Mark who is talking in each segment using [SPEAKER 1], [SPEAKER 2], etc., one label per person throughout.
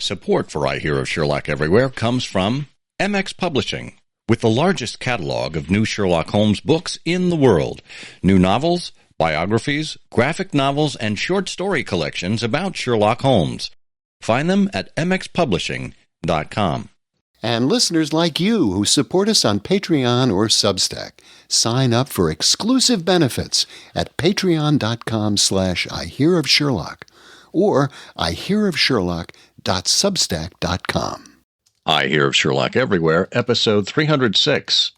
[SPEAKER 1] Support for I Hear of Sherlock Everywhere comes from MX Publishing, with the largest catalog of new Sherlock Holmes books in the world. New novels, biographies, graphic novels, and short story collections about Sherlock Holmes. Find them at mxpublishing.com.
[SPEAKER 2] And listeners like you who support us on Patreon or Substack, sign up for exclusive benefits at patreon.com/IHearOfSherlock or IHearOfSherlock.substack.com.
[SPEAKER 1] I Hear of Sherlock Everywhere, episode 306.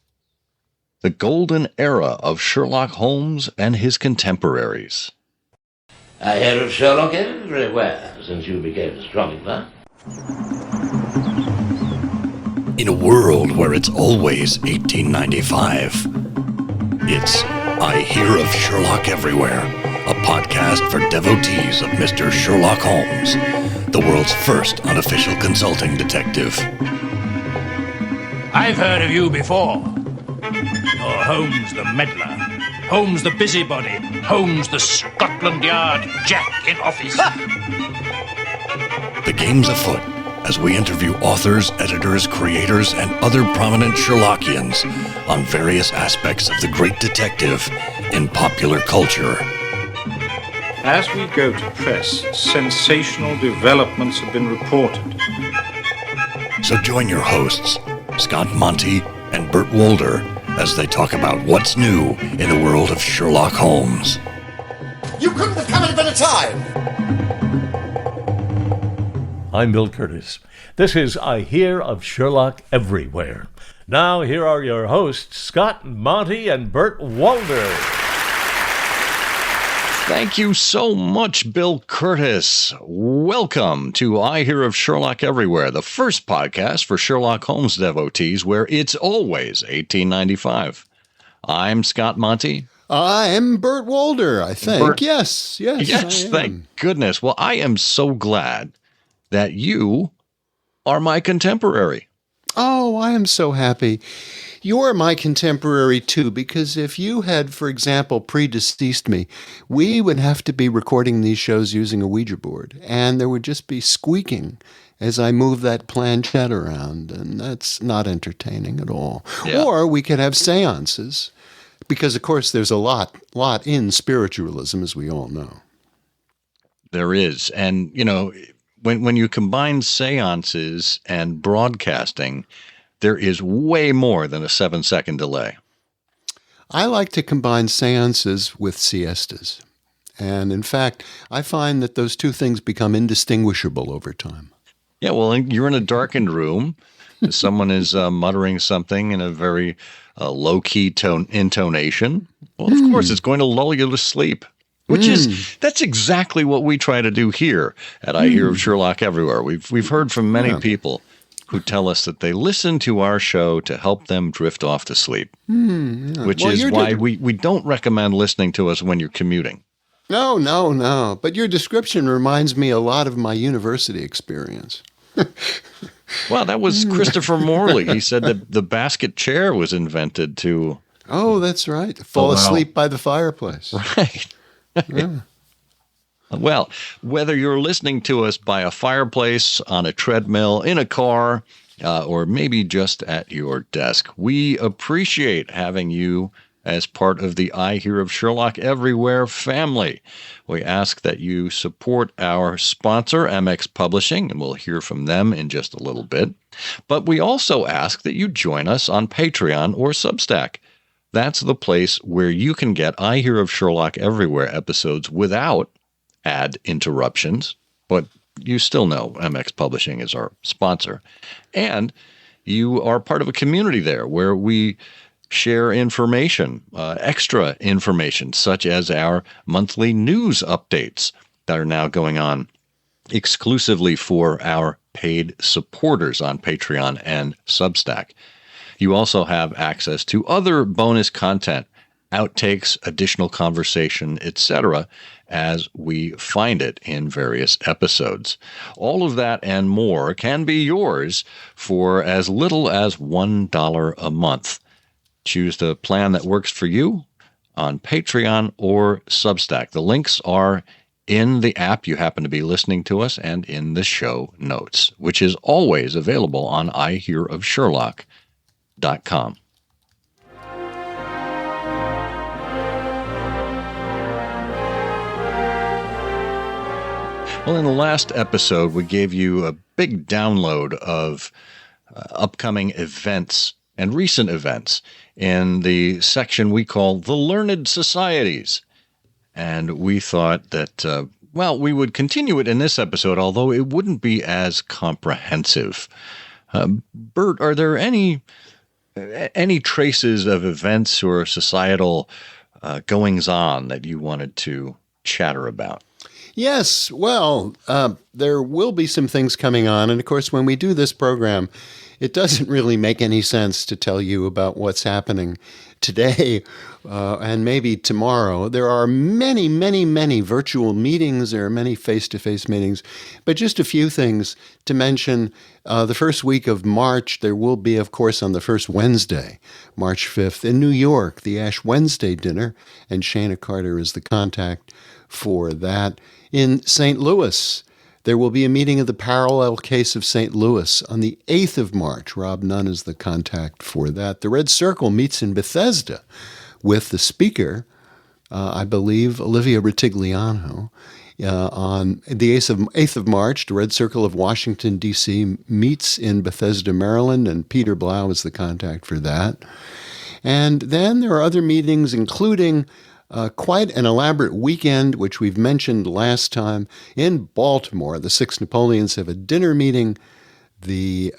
[SPEAKER 1] The Golden Era of Sherlock Holmes and His Contemporaries.
[SPEAKER 3] I hear of Sherlock everywhere since you became astronomer.
[SPEAKER 1] In a world where it's always 1895, it's I Hear of Sherlock Everywhere, a podcast for devotees of Mr. Sherlock Holmes, the world's first unofficial consulting detective.
[SPEAKER 4] I've heard of you before. You're Holmes the meddler, Holmes the busybody, Holmes the Scotland Yard Jack in office.
[SPEAKER 1] The game's afoot as we interview authors, editors, creators, and other prominent Sherlockians on various aspects of the great detective in popular culture.
[SPEAKER 5] As we go to press, sensational developments have been reported.
[SPEAKER 1] So join your hosts, Scott Monty and Bert Wolder, as they talk about what's new in the world of Sherlock Holmes.
[SPEAKER 6] You couldn't have come at a better time!
[SPEAKER 7] I'm Bill Curtis. This is I Hear of Sherlock Everywhere. Now, here are your hosts, Scott Monty and Bert Wolder.
[SPEAKER 1] Thank you so much, Bill Curtis. Welcome to I Hear of Sherlock Everywhere, the first podcast for Sherlock Holmes devotees where it's always 1895. I'm Scott Monty.
[SPEAKER 2] I'm Bert Wolder, I think.
[SPEAKER 1] Bert.
[SPEAKER 2] Yes,
[SPEAKER 1] Thank goodness. Well, I am so glad that you are my contemporary.
[SPEAKER 2] Oh, I am so happy. You're my contemporary, too, because if you had, for example, predeceased me, we would have to be recording these shows using a Ouija board, and there would just be squeaking as I move that planchette around, and that's not entertaining at all.
[SPEAKER 1] Yeah.
[SPEAKER 2] Or we could have seances, because, of course, there's a lot in spiritualism, as we all know.
[SPEAKER 1] There is. And, you know, when you combine seances and broadcasting, there is way more than a 7-second delay.
[SPEAKER 2] I like to combine seances with siestas. And in fact, I find that those two things become indistinguishable over time.
[SPEAKER 1] Yeah, well, you're in a darkened room. Someone is muttering something in a very low-key intonation. Well, of course, it's going to lull you to sleep. That's exactly what we try to do here at I Hear of Sherlock Everywhere. We've heard from many people who tell us that they listen to our show to help them drift off to sleep, which is why we don't recommend listening to us when you're commuting.
[SPEAKER 2] No. But your description reminds me a lot of my university experience.
[SPEAKER 1] Well, that was Christopher Morley. He said that the basket chair was invented to...
[SPEAKER 2] Oh, that's right. Fall asleep by the fireplace.
[SPEAKER 1] Right.
[SPEAKER 2] Yeah.
[SPEAKER 1] Well, whether you're listening to us by a fireplace, on a treadmill, in a car, or maybe just at your desk, we appreciate having you as part of the I Hear of Sherlock Everywhere family. We ask that you support our sponsor, MX Publishing, and we'll hear from them in just a little bit. But we also ask that you join us on Patreon or Substack. That's the place where you can get I Hear of Sherlock Everywhere episodes without ad interruptions, but you still know MX Publishing is our sponsor. And you are part of a community there where we share information, extra information, such as our monthly news updates that are now going on exclusively for our paid supporters on Patreon and Substack. You also have access to other bonus content, outtakes, additional conversation, etc., as we find it in various episodes. All of that and more can be yours for as little as $1 a month. Choose the plan that works for you on Patreon or Substack. The links are in the app you happen to be listening to us and in the show notes, which is always available on ihearofsherlock.com. Well, in the last episode, we gave you a big download of upcoming events and recent events in the section we call the Learned Societies. And we thought that, we would continue it in this episode, although it wouldn't be as comprehensive. Bert, are there any traces of events or societal goings-on that you wanted to chatter about?
[SPEAKER 2] Yes, well, there will be some things coming on. And of course, when we do this program, it doesn't really make any sense to tell you about what's happening today and maybe tomorrow. There are many, many, many virtual meetings. There are many face-to-face meetings. But just a few things to mention. The first week of March, there will be, of course, on the first Wednesday, March 5th, in New York, the Ash Wednesday dinner. And Shana Carter is the contact for that. In St. Louis, there will be a meeting of the Parallel Case of St. Louis on the 8th of March. Rob Nunn is the contact for that. The Red Circle meets in Bethesda with the speaker, I believe, Olivia Ritigliano. On the 8th of March, the Red Circle of Washington, D.C. meets in Bethesda, Maryland, and Peter Blau is the contact for that. And then there are other meetings, including quite an elaborate weekend, which we've mentioned last time, in Baltimore. The Six Napoleons have a dinner meeting, and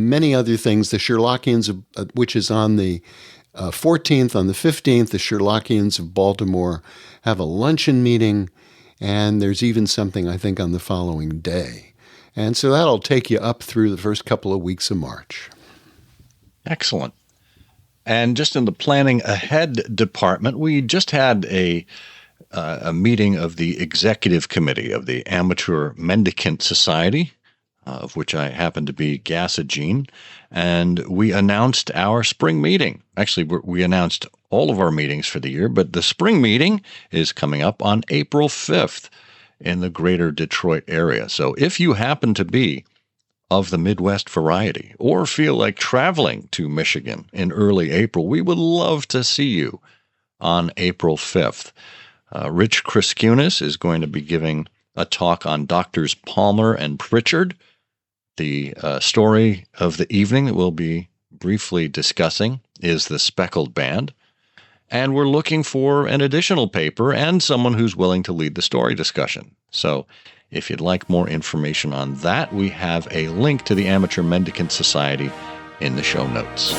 [SPEAKER 2] many other things. The Sherlockians, which is on the 14th, on the 15th, the Sherlockians of Baltimore have a luncheon meeting, and there's even something, I think, on the following day. And so that'll take you up through the first couple of weeks of March.
[SPEAKER 1] Excellent. And just in the planning ahead department, we just had a meeting of the executive committee of the Amateur Mendicant Society, of which I happen to be Gassagene, and we announced our spring meeting. Actually, we announced all of our meetings for the year, but the spring meeting is coming up on April 5th in the greater Detroit area. So if you happen to be of the Midwest variety, or feel like traveling to Michigan in early April, we would love to see you on April 5th. Rich Kriskunis is going to be giving a talk on Doctors Palmer and Pritchard. The story of the evening that we'll be briefly discussing is The Speckled Band. And we're looking for an additional paper and someone who's willing to lead the story discussion. So if you'd like more information on that, we have a link to the Amateur Mendicant Society in the show notes.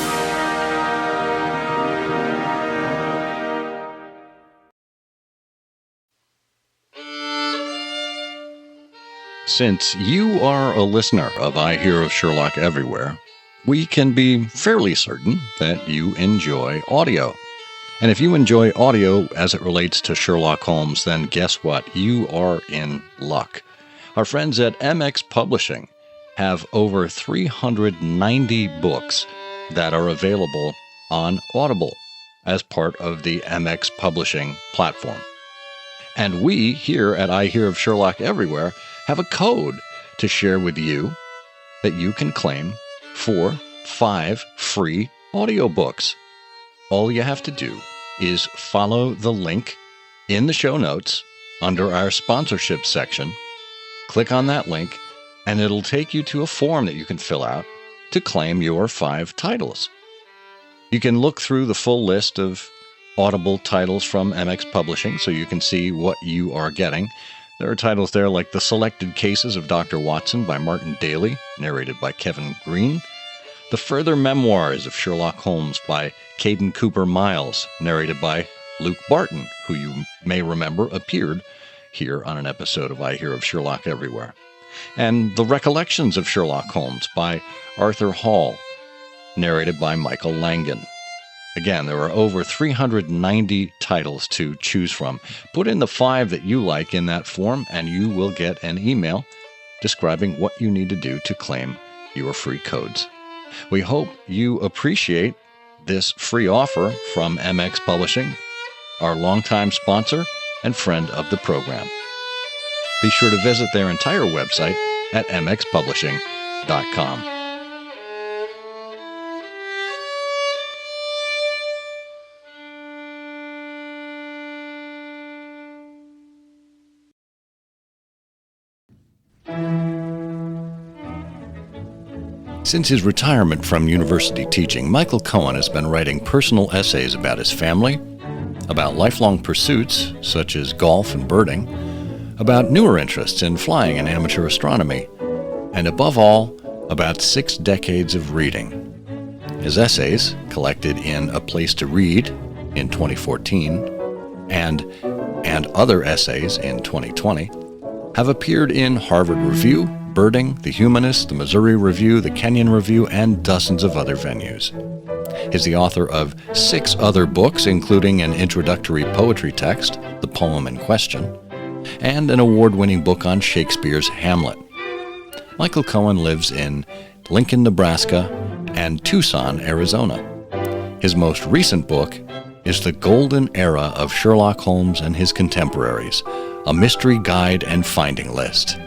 [SPEAKER 1] Since you are a listener of I Hear of Sherlock Everywhere, we can be fairly certain that you enjoy audio. And if you enjoy audio as it relates to Sherlock Holmes, then guess what? You are in luck. Our friends at MX Publishing have over 390 books that are available on Audible as part of the MX Publishing platform. And we here at I Hear of Sherlock Everywhere have a code to share with you that you can claim for 5 free audiobooks. All you have to do is follow the link in the show notes under our sponsorship section. Click on that link, and it'll take you to a form that you can fill out to claim your 5 titles. You can look through the full list of Audible titles from MX Publishing so you can see what you are getting. There are titles there like The Selected Cases of Dr. Watson by Martin Daly, narrated by Kevin Green. The Further Memoirs of Sherlock Holmes by Caden Cooper Miles, narrated by Luke Barton, who you may remember appeared here on an episode of I Hear of Sherlock Everywhere. And The Recollections of Sherlock Holmes by Arthur Hall, narrated by Michael Langan. Again, there are over 390 titles to choose from. Put in the 5 that you like in that form, and you will get an email describing what you need to do to claim your free codes. We hope you appreciate this free offer from MX Publishing, our longtime sponsor, and friend of the program. Be sure to visit their entire website at mxpublishing.com. Since his retirement from university teaching, Michael Cohen has been writing personal essays about his family, about lifelong pursuits such as golf and birding, about newer interests in flying and amateur astronomy, and above all, about 6 decades of reading. His essays, collected in A Place to Read in 2014 and Other Essays in 2020, have appeared in Harvard Review, Birding, The Humanist, the Missouri Review, the Kenyon Review, and dozens of other venues. He's the author of 6 other books, including an introductory poetry text, The Poem in Question, and an award-winning book on Shakespeare's Hamlet. Michael Cohen lives in Lincoln, Nebraska, and Tucson, Arizona. His most recent book is The Golden Era of Sherlock Holmes and His Contemporaries, a mystery guide and finding list.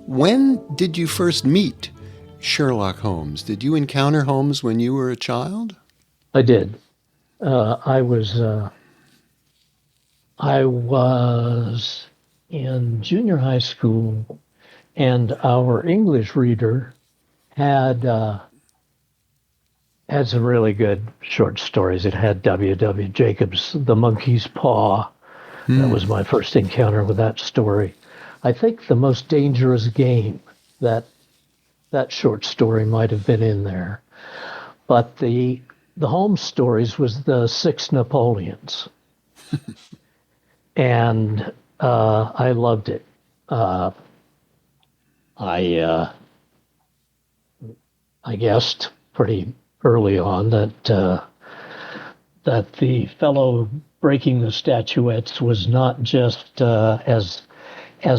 [SPEAKER 2] When did you first meet Sherlock Holmes? Did you encounter Holmes when you were a child?
[SPEAKER 8] I did. I was in junior high school, and our English reader had some really good short stories. It had W.W. Jacobs' The Monkey's Paw. That was my first encounter with that story. I think The Most Dangerous Game, that short story might have been in there. But the Holmes stories was the 6 Napoleons. And I loved it. I guessed pretty early on that the fellow breaking the statuettes was not just, as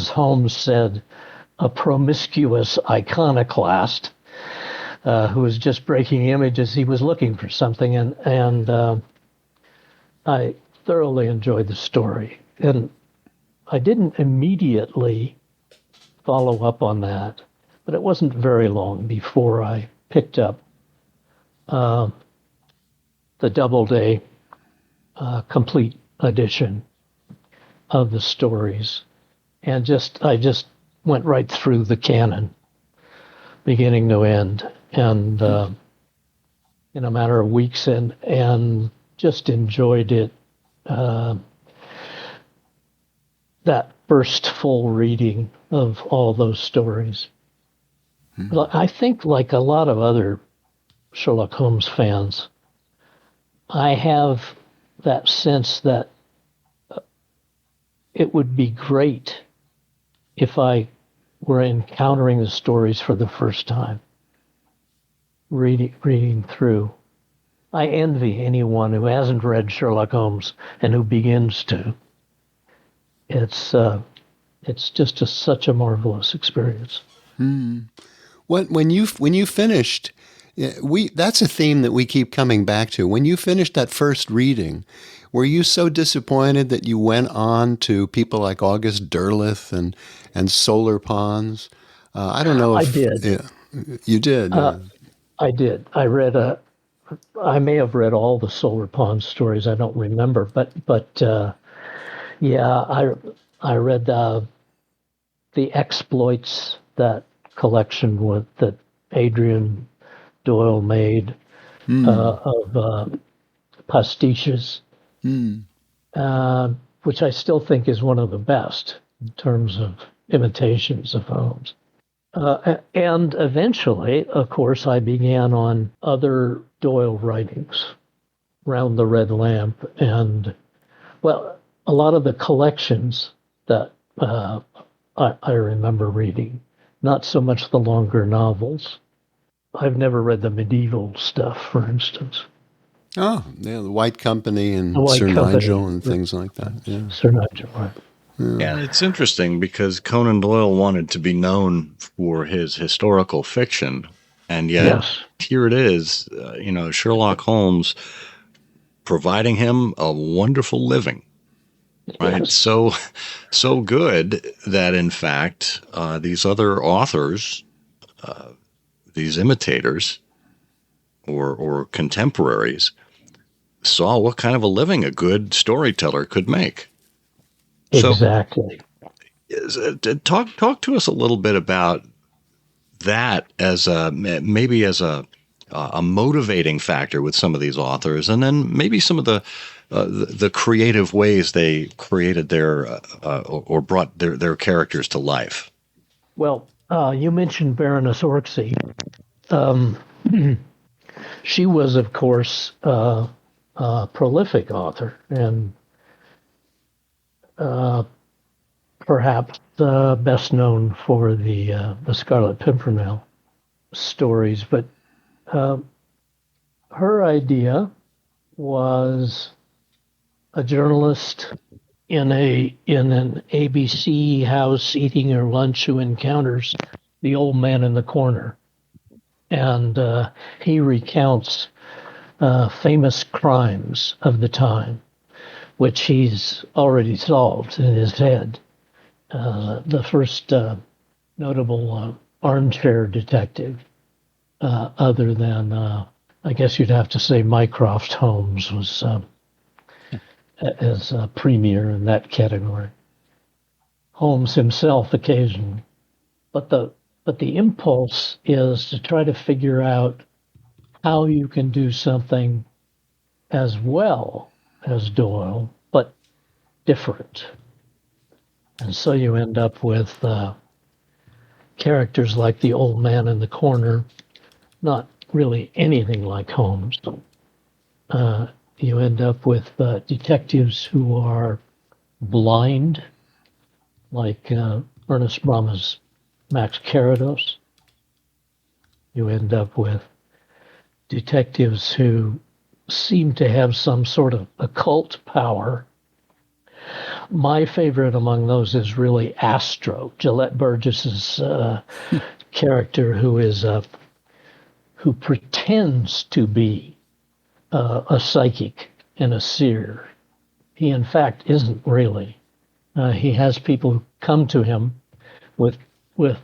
[SPEAKER 8] Holmes said, a promiscuous iconoclast who was just breaking images. He was looking for something, and I thoroughly enjoyed the story. And I didn't immediately follow up on that, but it wasn't very long before I picked up the Doubleday complete edition of the stories, and I just went right through the canon, beginning to end, and in a matter of weeks, and just enjoyed it. That first full reading of all those stories. I think, like a lot of other Sherlock Holmes fans, I have that sense that it would be great if I were encountering the stories for the first time, reading through. I envy anyone who hasn't read Sherlock Holmes and who begins to. It's just such a marvelous experience.
[SPEAKER 2] When you finished, that's a theme that we keep coming back to. When you finished that first reading, were you so disappointed that you went on to people like August Derleth and Solar Ponds? I don't know if...
[SPEAKER 8] I did.
[SPEAKER 2] Yeah, you did.
[SPEAKER 8] I did. I may have read all the Solar Pond stories. I don't remember, but yeah, I read the Exploits, that collection that Adrian Doyle made of pastiches, which I still think is one of the best in terms of imitations of Holmes. And eventually, of course, I began on other Doyle writings, Round the Red Lamp, and, well, a lot of the collections that I remember reading, not so much the longer novels. I've never read the medieval stuff, for instance.
[SPEAKER 2] Oh, yeah, the White Company and
[SPEAKER 8] White
[SPEAKER 2] Sir
[SPEAKER 8] Company,
[SPEAKER 2] Nigel and things like that. Yeah.
[SPEAKER 8] Sir Nigel, right.
[SPEAKER 1] Yeah, it's interesting because Conan Doyle wanted to be known for his historical fiction, And yet
[SPEAKER 8] Yes.
[SPEAKER 1] here it is, Sherlock Holmes providing him a wonderful living, right?
[SPEAKER 8] Yes.
[SPEAKER 1] So good that in fact, these other authors, these imitators or contemporaries, saw what kind of a living a good storyteller could make. So
[SPEAKER 8] Exactly.
[SPEAKER 1] talk to us a little bit about that as maybe as a motivating factor with some of these authors, and then maybe some of the creative ways they created their or brought their characters to life.
[SPEAKER 8] Well, you mentioned Baroness Orczy. Um, she was, of course, a prolific author and perhaps best known for the Scarlet Pimpernel stories. But her idea was a journalist in an ABC house eating her lunch who encounters the old man in the corner, and he recounts famous crimes of the time, which he's already solved in his head. The first notable armchair detective, other than I guess you'd have to say Mycroft Holmes was as premier in that category. Holmes himself occasionally, but the impulse is to try to figure out how you can do something as well as Doyle, but different. And so you end up with characters like the old man in the corner, not really anything like Holmes. You end up with detectives who are blind, like Ernest Brahma's Max Carados. You end up with detectives who seem to have some sort of occult power. My favorite among those is really Astro, Gillette Burgess's character, who pretends to be a psychic and a seer. He, in fact, isn't really. He has people who come to him with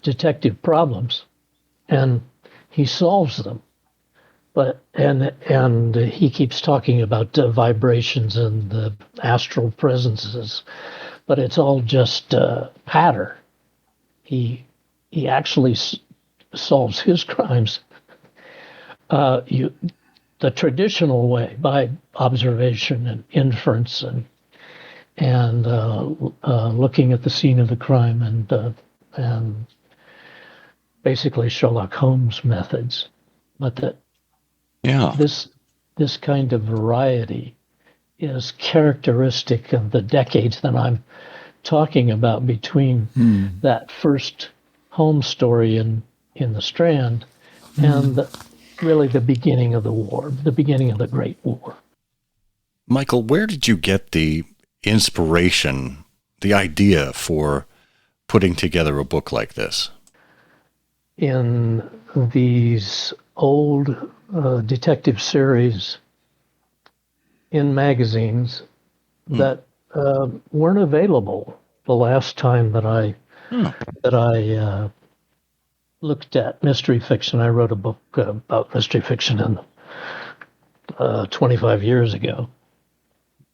[SPEAKER 8] detective problems, and he solves them. But and he keeps talking about vibrations and the astral presences, but it's all just patter. He actually solves his crimes the traditional way, by observation and inference and looking at the scene of the crime and basically Sherlock Holmes methods. But that this kind of variety is characteristic of the decades that I'm talking about between that first Holmes story in the Strand and really the beginning of the war, the beginning of the Great War.
[SPEAKER 1] Michael, where did you get the inspiration, the idea for putting together a book like this?
[SPEAKER 8] In these old detective series in magazines that weren't available the last time that I looked at mystery fiction. I wrote a book about mystery fiction 25 years ago.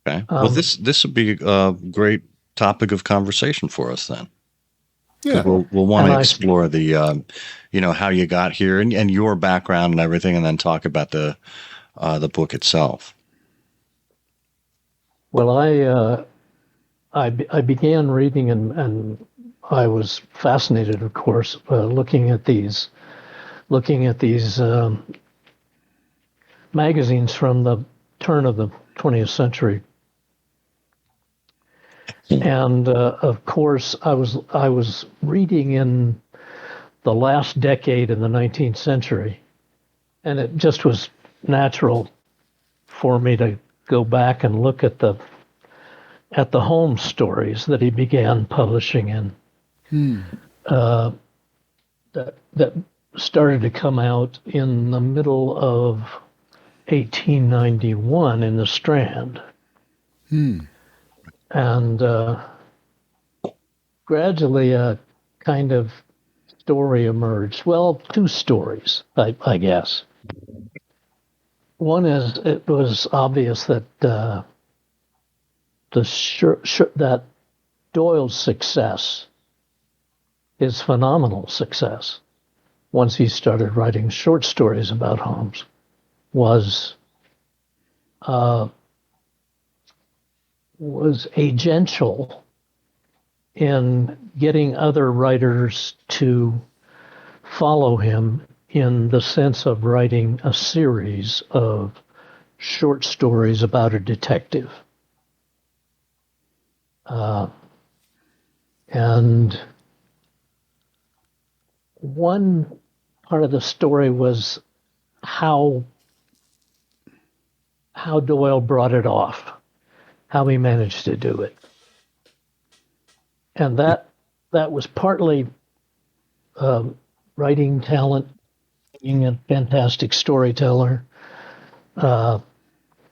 [SPEAKER 1] Okay. Well, this would be a great topic of conversation for us then.
[SPEAKER 2] Yeah.
[SPEAKER 1] We'll want to explore the, how you got here and your background and everything, and then talk about the book itself.
[SPEAKER 8] Well, I began reading and I was fascinated, of course, looking at these magazines from the turn of the 20th century. And of course, I was reading in the last decade in the 19th century, and it just was natural for me to go back and look at the Holmes stories that he began publishing in. That started to come out in the middle of 1891 in the Strand. And gradually a kind of story emerged. Well, two stories, I guess. One is it was obvious that that Doyle's success, his phenomenal success, once he started writing short stories about Holmes, was agential in getting other writers to follow him in the sense of writing a series of short stories about a detective. And one part of the story was how Doyle brought it off, how he managed to do it. And that was partly writing talent, being a fantastic storyteller,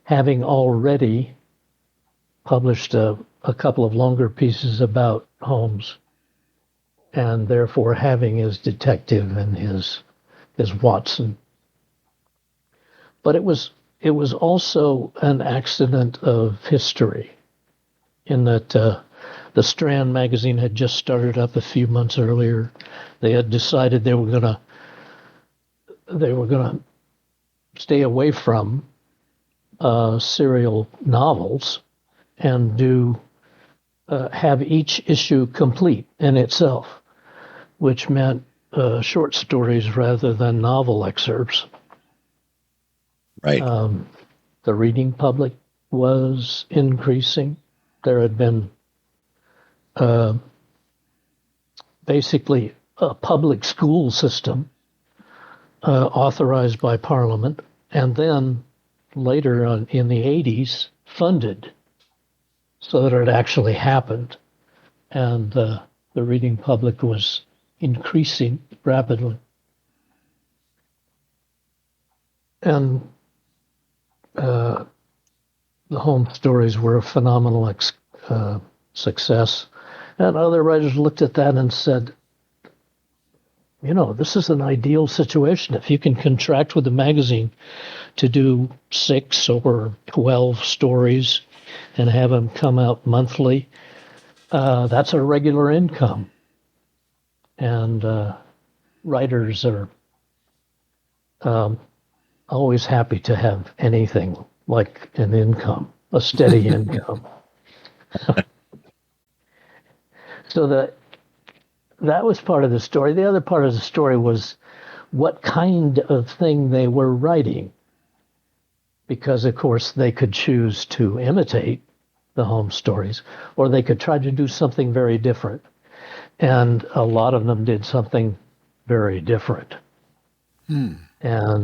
[SPEAKER 8] having already published a couple of longer pieces about Holmes, and therefore having his detective and his Watson. But it was also an accident of history, in that the Strand Magazine had just started up a few months earlier. They had decided they were gonna stay away from serial novels and have each issue complete in itself, which meant short stories rather than novel excerpts.
[SPEAKER 1] Right.
[SPEAKER 8] The reading public was increasing. There had been basically a public school system authorized by Parliament, and then later on in the 80s funded so that it actually happened. And the reading public was increasing rapidly. And the Holmes stories were a phenomenal success. And other writers looked at that and said, this is an ideal situation. If you can contract with the magazine to do 6 or 12 stories and have them come out monthly, that's a regular income. And writers are always happy to have anything like an income, a steady income. So that was part of the story. The other part of the story was what kind of thing they were writing. Because, of course, they could choose to imitate the Holmes stories, or they could try to do something very different. And a lot of them did something very different. And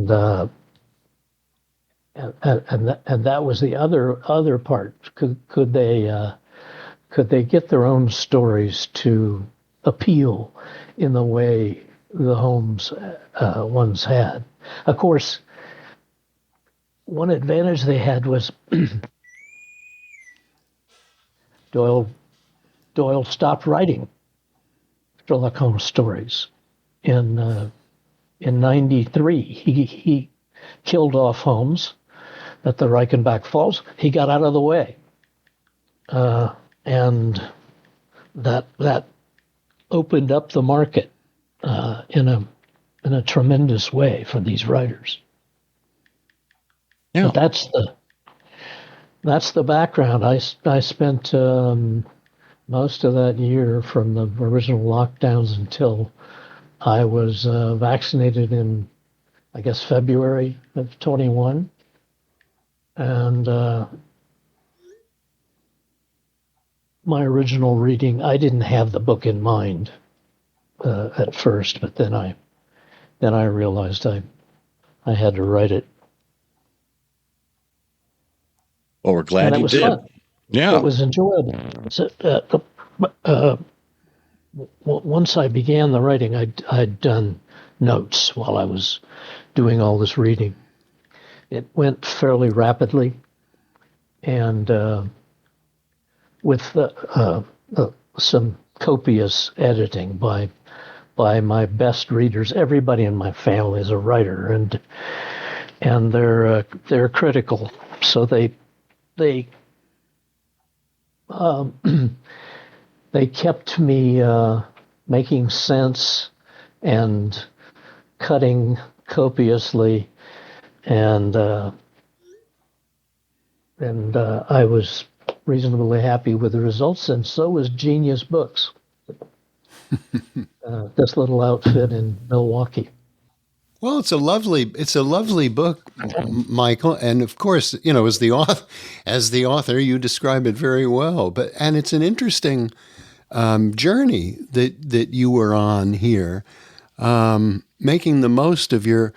[SPEAKER 8] that was the other part. Could they get their own stories to appeal in the way the Holmes ones had? Of course, one advantage they had was Doyle stopped writing Sherlock Holmes stories in '93. He killed off Holmes at the Reichenbach Falls. He got out of the way, and that opened up the market in a tremendous way for these writers.
[SPEAKER 1] Yeah.
[SPEAKER 8] But that's the background. I spent most of that year, from the original lockdowns until I was vaccinated in, I guess, February of 21. And my original reading, I didn't have the book in mind at first, but then I realized I had to write it.
[SPEAKER 1] Well, we're glad you did.
[SPEAKER 8] Fun.
[SPEAKER 1] Yeah.
[SPEAKER 8] It was enjoyable. So, once I began the writing, I'd done notes while I was doing all this reading. It went fairly rapidly, and with some copious editing by my best readers. Everybody in my family is a writer, and they're critical, so they they kept me making sense and cutting copiously, and I was reasonably happy with the results, and so was Genius Books, this little outfit in Milwaukee.
[SPEAKER 2] Well, it's a lovely book, Michael, and of course, as the author, you describe it very well. And it's an interesting journey that you were on here, making the most of your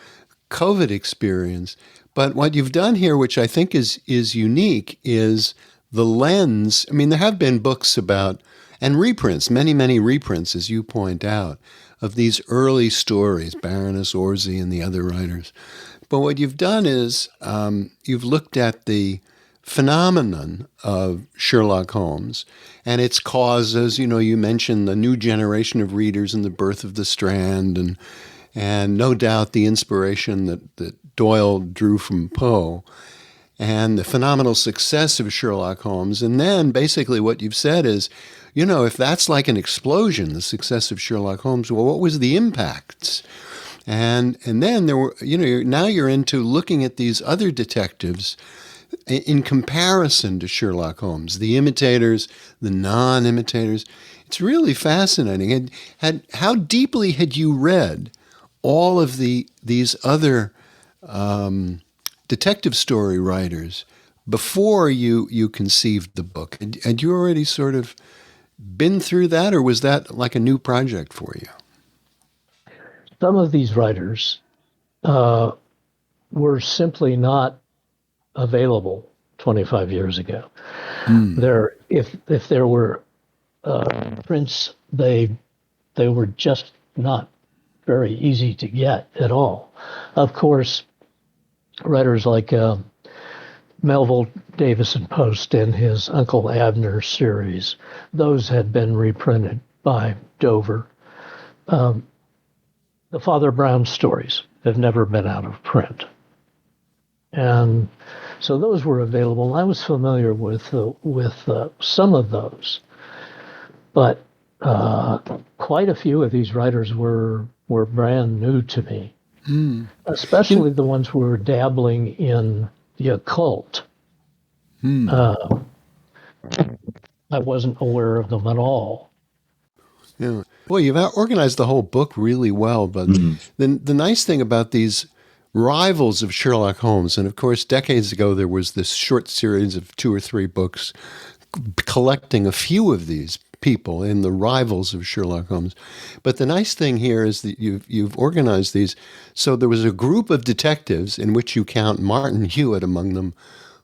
[SPEAKER 2] COVID experience. But what you've done here, which I think is unique, is the lens. I mean, there have been books about, and reprints, many reprints, as you point out, of these early stories, Baroness Orczy and the other writers. But what you've done is you've looked at the phenomenon of Sherlock Holmes and its causes. You mentioned the new generation of readers and the birth of the Strand, and no doubt the inspiration that Doyle drew from Poe, and the phenomenal success of Sherlock Holmes. And then basically what you've said is, if that's like an explosion, the success of Sherlock Holmes, well, what was the impacts? And then there were, now you're into looking at these other detectives in comparison to Sherlock Holmes, the imitators, the non-imitators. It's really fascinating. How deeply had you read all of these other detective story writers before you conceived the book? Had you already sort of been through that, or was that like a new project for you?
[SPEAKER 8] Some of these writers were simply not available 25 years ago. If there were prints, they were just not very easy to get at all. Of course, writers like Melville Davisson Post and his Uncle Abner series, those had been reprinted by Dover. The Father Brown stories have never been out of print. And so those were available. I was familiar with some of those, but quite a few of these writers were brand new to me, especially the ones who were dabbling in the occult. I wasn't aware of them at all.
[SPEAKER 2] Yeah. Boy, you've organized the whole book really well. But the nice thing about these rivals of Sherlock Holmes, and of course, decades ago, there was this short series of 2 or 3 books collecting a few of these people in the rivals of Sherlock Holmes. But the nice thing here is that you've organized these. So there was a group of detectives, in which you count Martin Hewitt among them,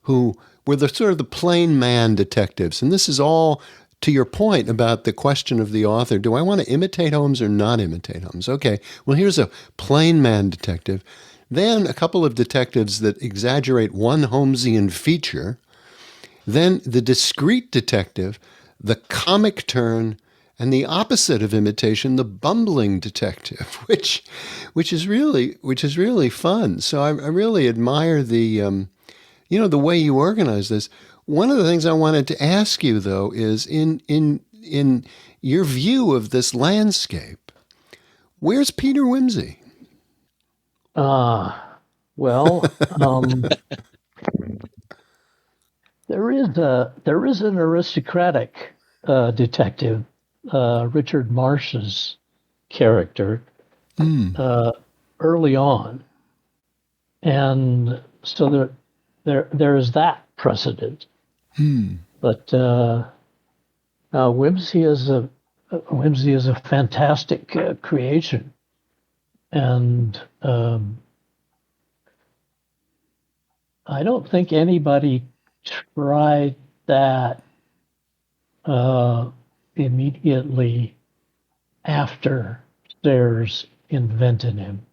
[SPEAKER 2] who were the sort of the plain man detectives. And this is all to your point about the question of the author. Do I want to imitate Holmes or not imitate Holmes? Okay, well, here's a plain man detective. Then a couple of detectives that exaggerate one Holmesian feature. Then the discreet detective, the comic turn, and the opposite of imitation, the bumbling detective, which is really fun. So I really admire the the way you organize this. One of the things I wanted to ask you, though, is in your view of this landscape, where's Peter Wimsey?
[SPEAKER 8] Well, there is an aristocratic detective, Richard Marsh's character, early on, and so there is that precedent. But Wimsey is a fantastic creation, and I don't think anybody tried that immediately after Sayre's invented him.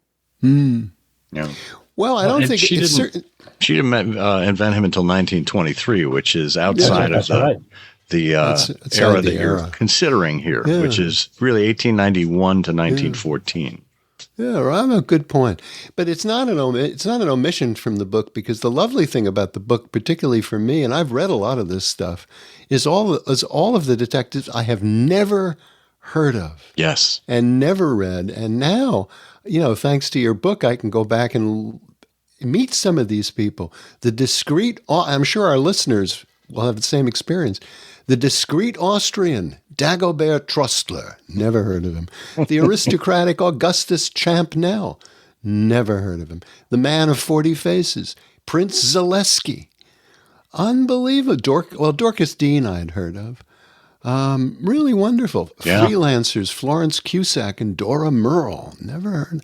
[SPEAKER 1] Yeah.
[SPEAKER 2] Well, I don't think
[SPEAKER 1] she
[SPEAKER 2] it's
[SPEAKER 1] didn't.
[SPEAKER 2] certain.
[SPEAKER 1] She didn't invent him until 1923, which is outside of
[SPEAKER 8] That's right.
[SPEAKER 1] the
[SPEAKER 2] Outside
[SPEAKER 1] era
[SPEAKER 2] the
[SPEAKER 1] that you're
[SPEAKER 2] era.
[SPEAKER 1] considering here,
[SPEAKER 2] Yeah.
[SPEAKER 1] which is really 1891 to 1914.
[SPEAKER 2] Yeah, well, a good point. But it's not an omission from the book, because the lovely thing about the book, particularly for me, and I've read a lot of this stuff, is all of the detectives I have never heard of.
[SPEAKER 1] Yes.
[SPEAKER 2] And never read. And now, thanks to your book, I can go back and meet some of these people. I'm sure our listeners will have the same experience. The discreet Austrian, Dagobert Trostler, never heard of him. The aristocratic Augustus Champnell, never heard of him. The man of 40 faces, Prince Zaleski. Unbelievable. Dorcas Dean I'd heard of. Really wonderful.
[SPEAKER 1] Yeah.
[SPEAKER 2] Freelancers, Florence Cusack and Dora Merle, never heard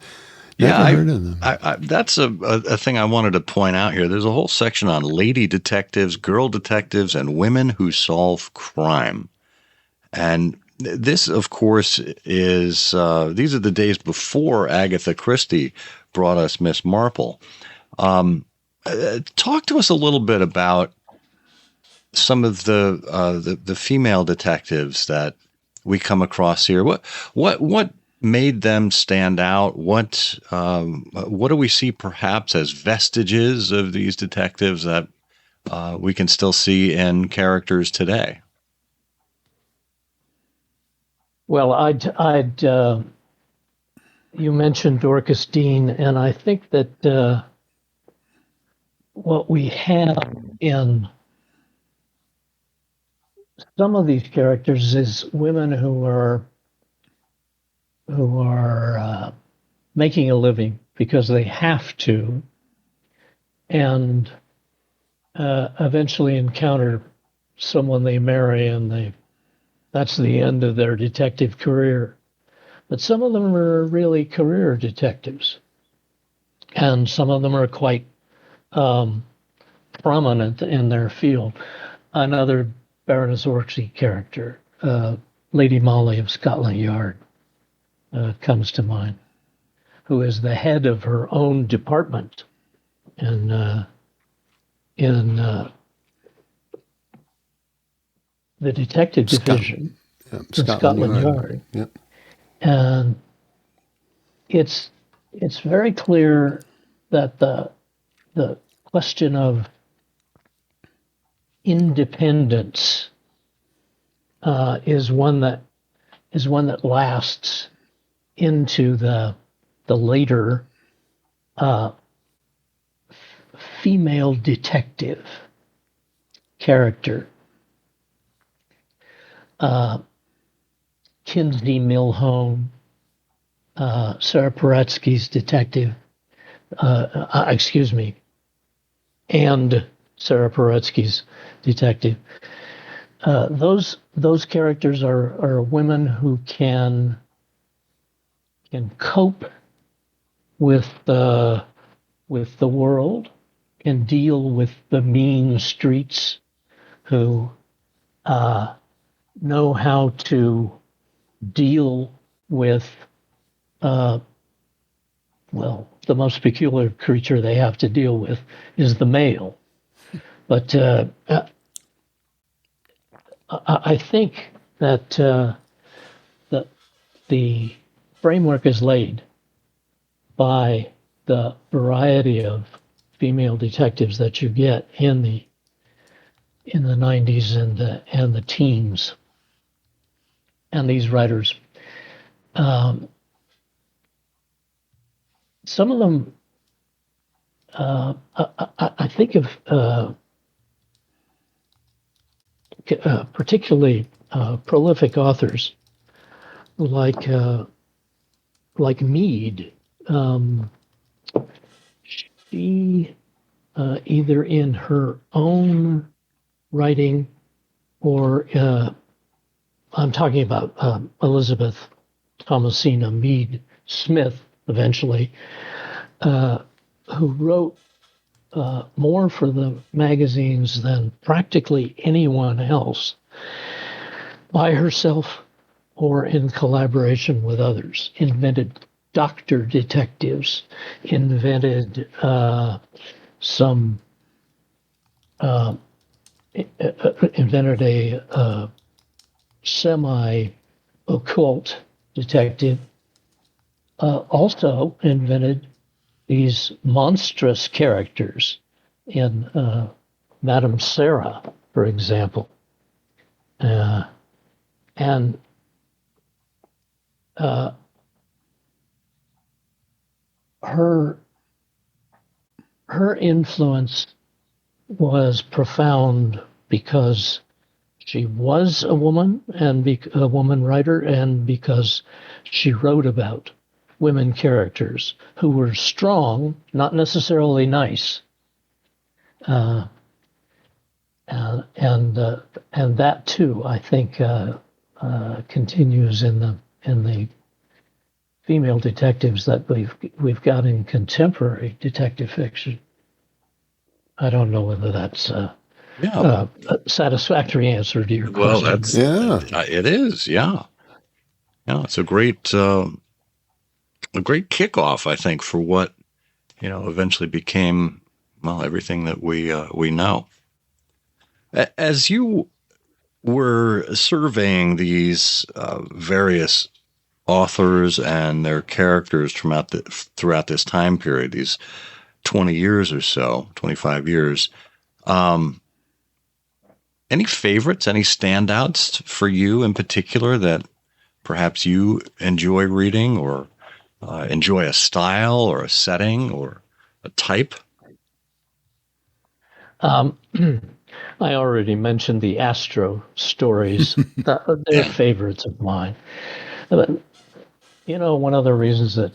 [SPEAKER 1] Heard
[SPEAKER 2] of them.
[SPEAKER 1] That's a thing I wanted to point out here. There's a whole section on lady detectives, girl detectives, and women who solve crime. And this, of course, is these are the days before Agatha Christie brought us Miss Marple. Talk to us a little bit about some of the female detectives that we come across here. What made them stand out? What do we see perhaps as vestiges of these detectives that we can still see in characters today?
[SPEAKER 8] Well, you mentioned Dorcas Dean, and I think that what we have in some of these characters is women who are making a living because they have to, and eventually encounter someone they marry, and that's the end of their detective career. But some of them are really career detectives, and some of them are quite prominent in their field. Another Baroness Orczy character, Lady Molly of Scotland Yard, comes to mind, who is the head of her own department in the detective division in Scotland Yard.
[SPEAKER 2] Yep.
[SPEAKER 8] And it's very clear that the question of independence is one that lasts into the later female detective character. Kinsey Milhone, Sarah Paretsky's detective, and Sarah Paretsky's detective. Those characters are women who can cope with the world, can deal with the mean streets, who know how to deal with the most peculiar creature they have to deal with is the male. But I think that the framework is laid by the variety of female detectives that you get in the 90s and the teens. And these writers, some of them, I think of particularly prolific authors like Mead. She either in her own writing or I'm talking about Elizabeth Thomasina Mead Smith, eventually, who wrote more for the magazines than practically anyone else, by herself or in collaboration with others, invented doctor detectives, invented some invented a semi-occult detective. Also invented these monstrous characters in Madame Sarah, for example, and her influence was profound because she was a woman and a woman writer, and because she wrote about women characters who were strong, not necessarily nice, and that too, I think, continues in the female detectives that we've got in contemporary detective fiction. I don't know whether that's a satisfactory answer to your
[SPEAKER 1] Well,
[SPEAKER 8] question.
[SPEAKER 1] it is. Yeah. It's a great kickoff, I think, for what eventually became everything that we know. As you were surveying these various authors and their characters throughout this time period, these 20 years or so, 25 years. Any favorites, any standouts for you in particular that perhaps you enjoy reading, or enjoy a style or a setting or a type?
[SPEAKER 8] I already mentioned the Astro stories. They're favorites of mine. But, one of the reasons that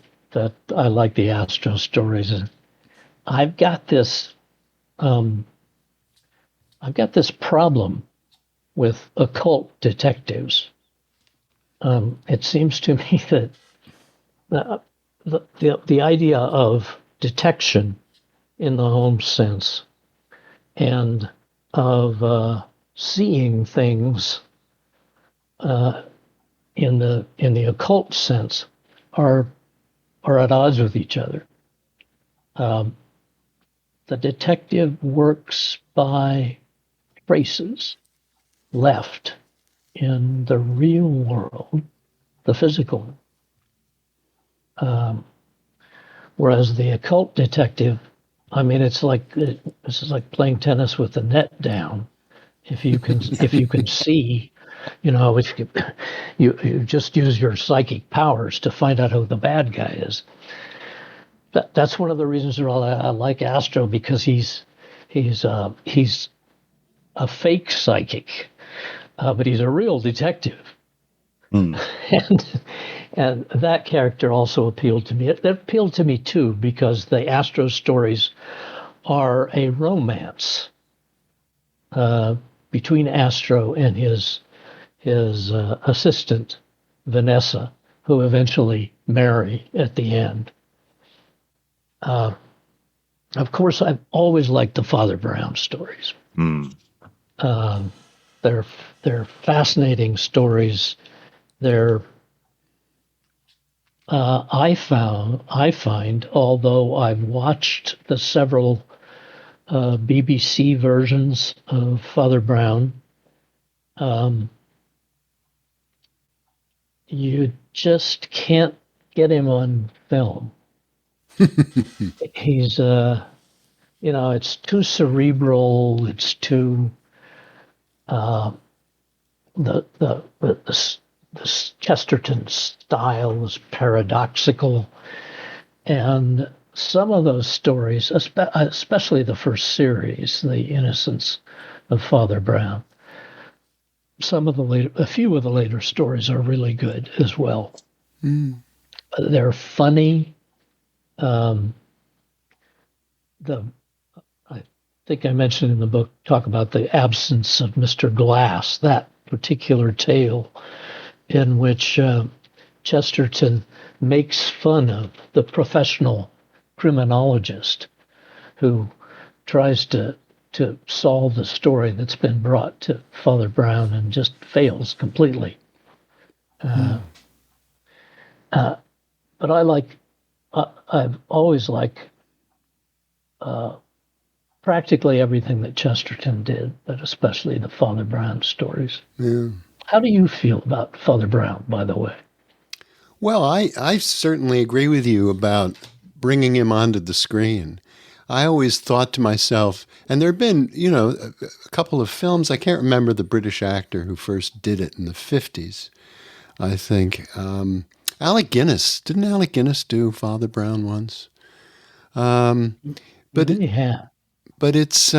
[SPEAKER 8] I like the Astro stories is I've got this problem with occult detectives. It seems to me that the idea of detection in the Holmes sense and of seeing things in the occult sense are at odds with each other. The detective works by traces left in the real world, the physical. Whereas the occult detective, it's like playing tennis with the net down. If you can see, if you just use your psychic powers to find out who the bad guy is. That's one of the reasons I like Astro, because he's a fake psychic, but he's a real detective. And that character also appealed to me. It appealed to me too because the Astro stories are a romance between Astro and his assistant Vanessa, who eventually marry at the end. Of course, I've always liked the Father Brown stories. They're fascinating stories. They're I find, although I've watched the several BBC versions of Father Brown, you just can't get him on film. He's, it's too cerebral. It's too the Chesterton style is paradoxical, and some of those stories, especially the first series, The Innocence of Father Brown, a few of the later stories are really good as well. They're funny. I think I mentioned in the book, talk about the absence of Mr. Glass, that particular tale in which Chesterton makes fun of the professional criminologist who tries to solve the story that's been brought to Father Brown and just fails completely. but I've always liked practically everything that Chesterton did, but especially the Father Brown stories.
[SPEAKER 2] Yeah.
[SPEAKER 8] How do you feel about Father Brown, by the way?
[SPEAKER 2] Well, I certainly agree with you about bringing him onto the screen. I always thought to myself, and there have been, a couple of films. I can't remember the British actor who first did it in the 50s, I think. Alec Guinness. Didn't Alec Guinness do Father Brown once?
[SPEAKER 8] Yeah.
[SPEAKER 2] But it's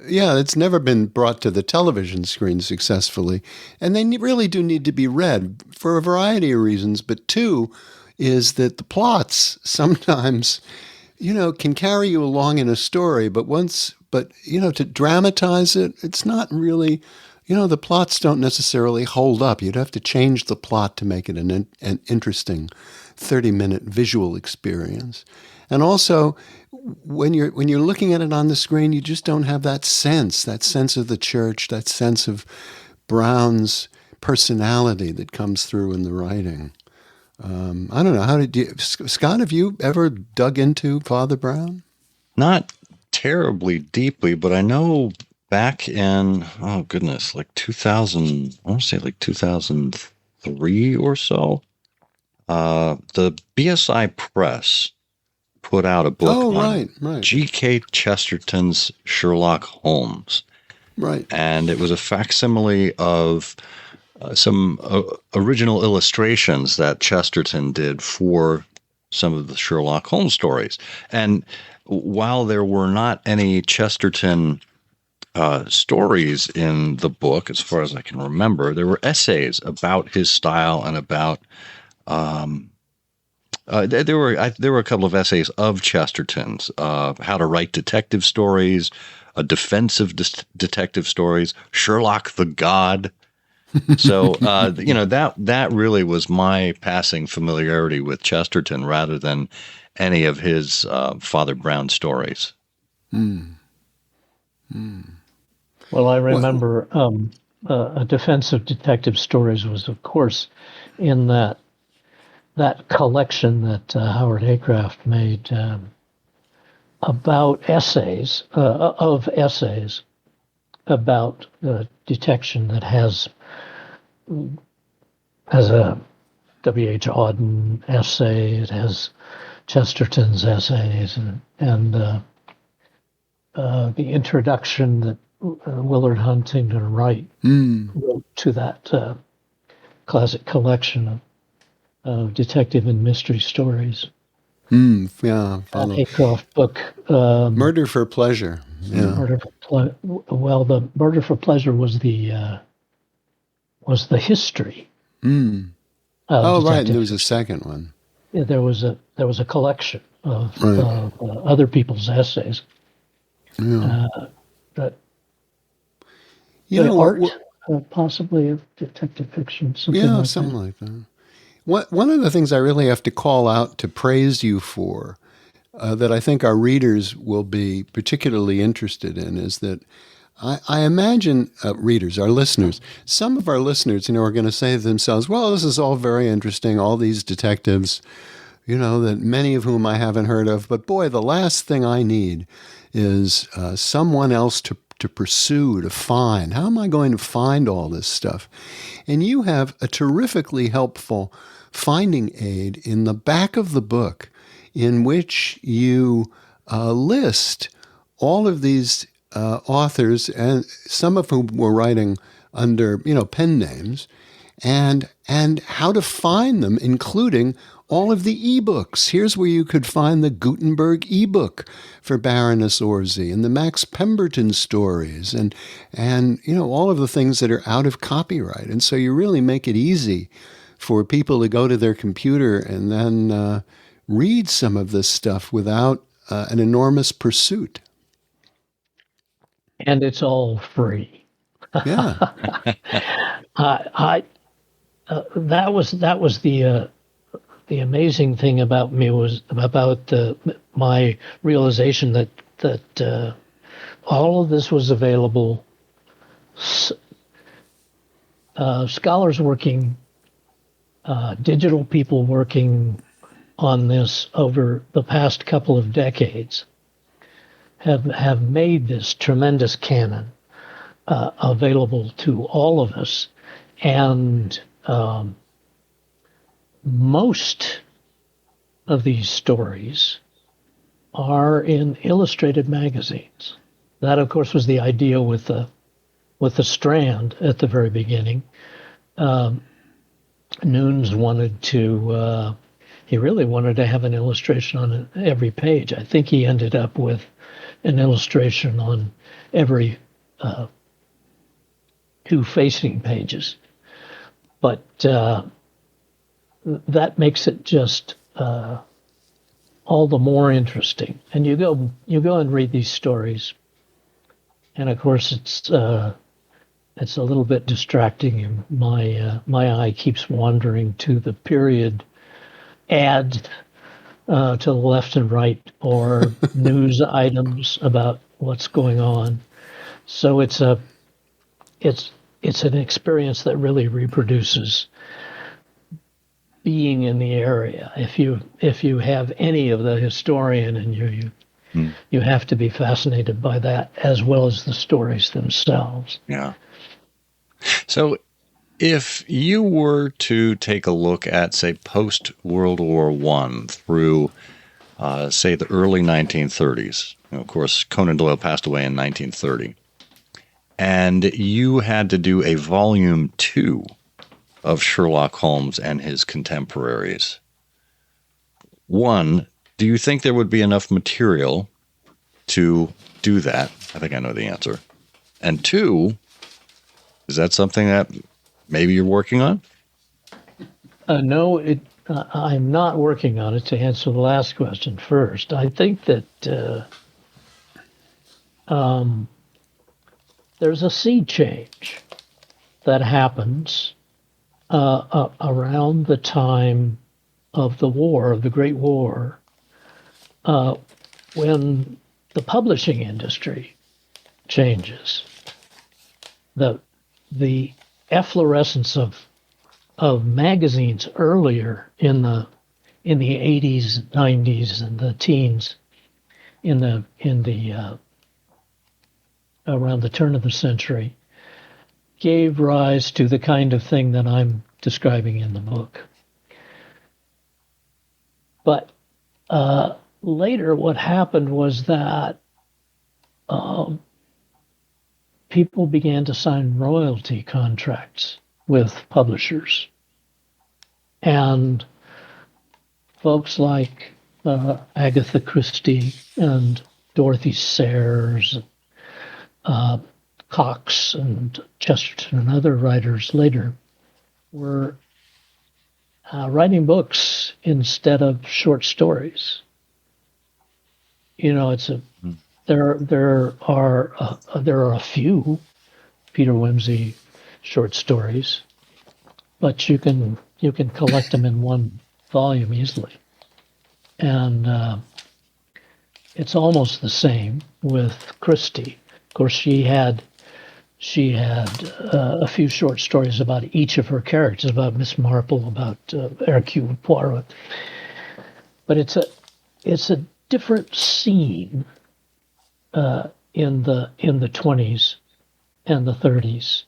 [SPEAKER 2] it's never been brought to the television screen successfully. And they really do need to be read for a variety of reasons. But two is that the plots sometimes, can carry you along in a story. But to dramatize it, it's not really, the plots don't necessarily hold up. You'd have to change the plot to make it an interesting 30-minute visual experience. And also, when you're looking at it on the screen, you just don't have that sense of the church, that sense of Brown's personality that comes through in the writing. I don't know. Scott, have you ever dug into Father Brown?
[SPEAKER 1] Not terribly deeply, but I know back in, like 2000, I want to say like 2003 or so, the BSI Press put out a book on
[SPEAKER 2] right.
[SPEAKER 1] G.K. Chesterton's Sherlock Holmes.
[SPEAKER 2] Right.
[SPEAKER 1] And it was a facsimile of some original illustrations that Chesterton did for some of the Sherlock Holmes stories. And while there were not any Chesterton stories in the book, as far as I can remember, there were essays about his style and about there were a couple of essays of Chesterton's, how to write detective stories, a defense of detective stories, Sherlock the God. So that really was my passing familiarity with Chesterton rather than any of his Father Brown stories.
[SPEAKER 8] Well, I remember a defense of detective stories was, of course, in that collection that Howard Haycraft made about essays about detection that has a W.H. Auden essay. It has Chesterton's essays and the introduction that Willard Huntington Wright wrote to that classic collection of detective and mystery stories.
[SPEAKER 2] Yeah.
[SPEAKER 8] Haycroft book.
[SPEAKER 2] Murder for Pleasure. Yeah.
[SPEAKER 8] The Murder for Pleasure was the history.
[SPEAKER 2] Right. And there was a second one.
[SPEAKER 8] Yeah, there was a collection of other people's essays.
[SPEAKER 2] Yeah.
[SPEAKER 8] But
[SPEAKER 2] art,
[SPEAKER 8] possibly of detective fiction.
[SPEAKER 2] Something like that. One of the things I really have to call out to praise you for, that I think our readers will be particularly interested in, is that I imagine readers, our listeners, some of our listeners, are going to say to themselves, well, this is all very interesting, all these detectives, that many of whom I haven't heard of. But boy, the last thing I need is someone else to pursue, to find. How am I going to find all this stuff? And you have a terrifically helpful finding aid in the back of the book in which you list all of these authors, and some of whom were writing under, pen names, and how to find them, including all of the ebooks. Here's where you could find the Gutenberg ebook for Baroness Orczy and the Max Pemberton stories and all of the things that are out of copyright. And so you really make it easy for people to go to their computer and then read some of this stuff without an enormous pursuit.
[SPEAKER 8] And it's all free.
[SPEAKER 2] Yeah.
[SPEAKER 8] That was the amazing thing about me was about my realization that all of this was available. Scholars working, digital people working on this over the past couple of decades have made this tremendous canon available to all of us. And most of these stories are in illustrated magazines. That, of course, was the idea with the Strand at the very beginning. Nunes wanted to, he really wanted to have an illustration on every page. I think he ended up with an illustration on every 2 facing pages. But that makes it just all the more interesting. And you go and read these stories, and of course it's a little bit distracting. And my eye keeps wandering to the period ad to the left and right, or news items about what's going on. So it's an experience that really reproduces being in the area. If you have any of the historian in you have to be fascinated by that as well as the stories themselves.
[SPEAKER 1] Yeah. So if you were to take a look at, say, post-World War I through, say, the early 1930s, of course, Conan Doyle passed away in 1930, and you had to do a volume 2 of Sherlock Holmes and his contemporaries. 1, do you think there would be enough material to do that? I think I know the answer. And 2, is that something that maybe you're working on?
[SPEAKER 8] No, I'm not working on it. To answer the last question first, I think that there's a sea change that happens around the time of the war, of the Great War, when the publishing industry changes. The efflorescence of magazines earlier in the 80s, 90s, and the teens, in the around the turn of the century, gave rise to the kind of thing that I'm describing in the book. But later, what happened was that people began to sign royalty contracts with publishers. And folks like Agatha Christie and Dorothy Sayers, Cox and Chesterton and other writers later were writing books instead of short stories. You know, there are a few Peter Wimsey short stories, but you can collect them in one volume easily. And it's almost the same with Christie. Of course, she had a few short stories about each of her characters, about Miss Marple, about Hercule Poirot. But it's a different scene in the 20s and the 30s,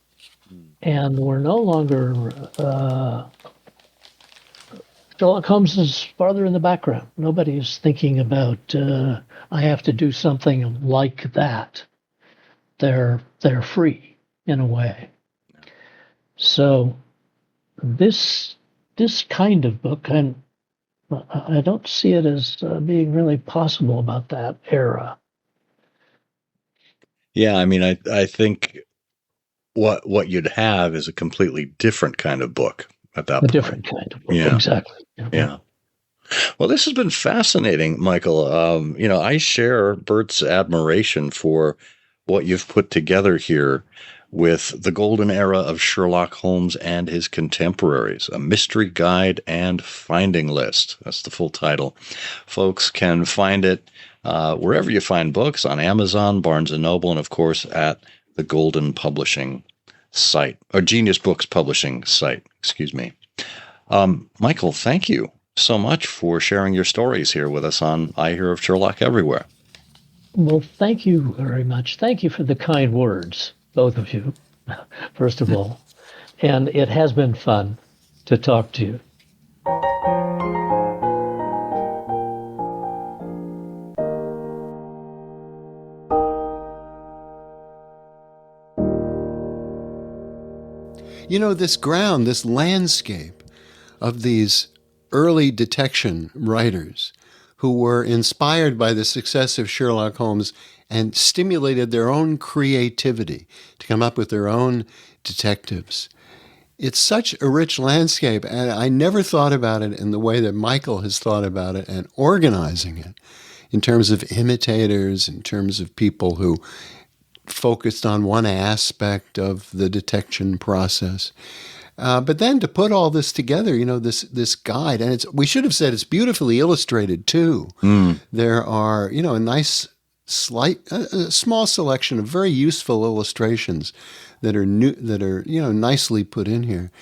[SPEAKER 8] and we're no longer. Sherlock Holmes is farther in the background. Nobody's thinking about I have to do something like that. They're free in a way. So this kind of book, and I don't see it as being really possible about that era.
[SPEAKER 1] Yeah, I mean, I think what you'd have is a completely different kind of book at that point.
[SPEAKER 8] A different kind of book,
[SPEAKER 1] yeah.
[SPEAKER 8] Exactly.
[SPEAKER 1] Yeah. Well, this has been fascinating, Michael. I share Bert's admiration for what you've put together here with the golden era of Sherlock Holmes and his contemporaries, a mystery guide and finding list. That's the full title. Folks can find it wherever you find books, on Amazon, Barnes & Noble, and of course at the Golden Publishing site, or Genius Books Publishing site, excuse me. Michael, thank you so much for sharing your stories here with us on I Hear of Sherlock Everywhere.
[SPEAKER 8] Well, thank you very much. Thank you for the kind words, both of you, first of all. And it has been fun to talk to you.
[SPEAKER 2] You know, this ground, this landscape of these early detection writers who were inspired by the success of Sherlock Holmes and stimulated their own creativity to come up with their own detectives. It's such a rich landscape, and I never thought about it in the way that Michael has thought about it and organizing it in terms of imitators, in terms of people who focused on one aspect of the detection process. But then to put all this together, you know, this guide, and we should have said it's beautifully illustrated too. There are, you know, a small selection of very useful illustrations that are nicely put in here.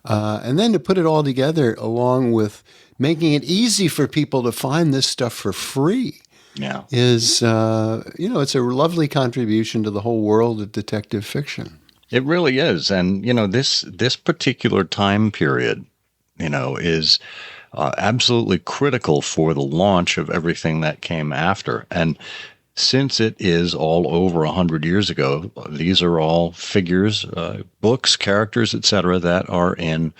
[SPEAKER 2] And then to put it all together along with making it easy for people to find this stuff for free.
[SPEAKER 1] Yeah.
[SPEAKER 2] Is, it's a lovely contribution to the whole world of detective fiction.
[SPEAKER 1] It really is. And, this particular time period, is absolutely critical for the launch of everything that came after. And since it is all over 100 years ago, these are all figures, books, characters, etc., that are in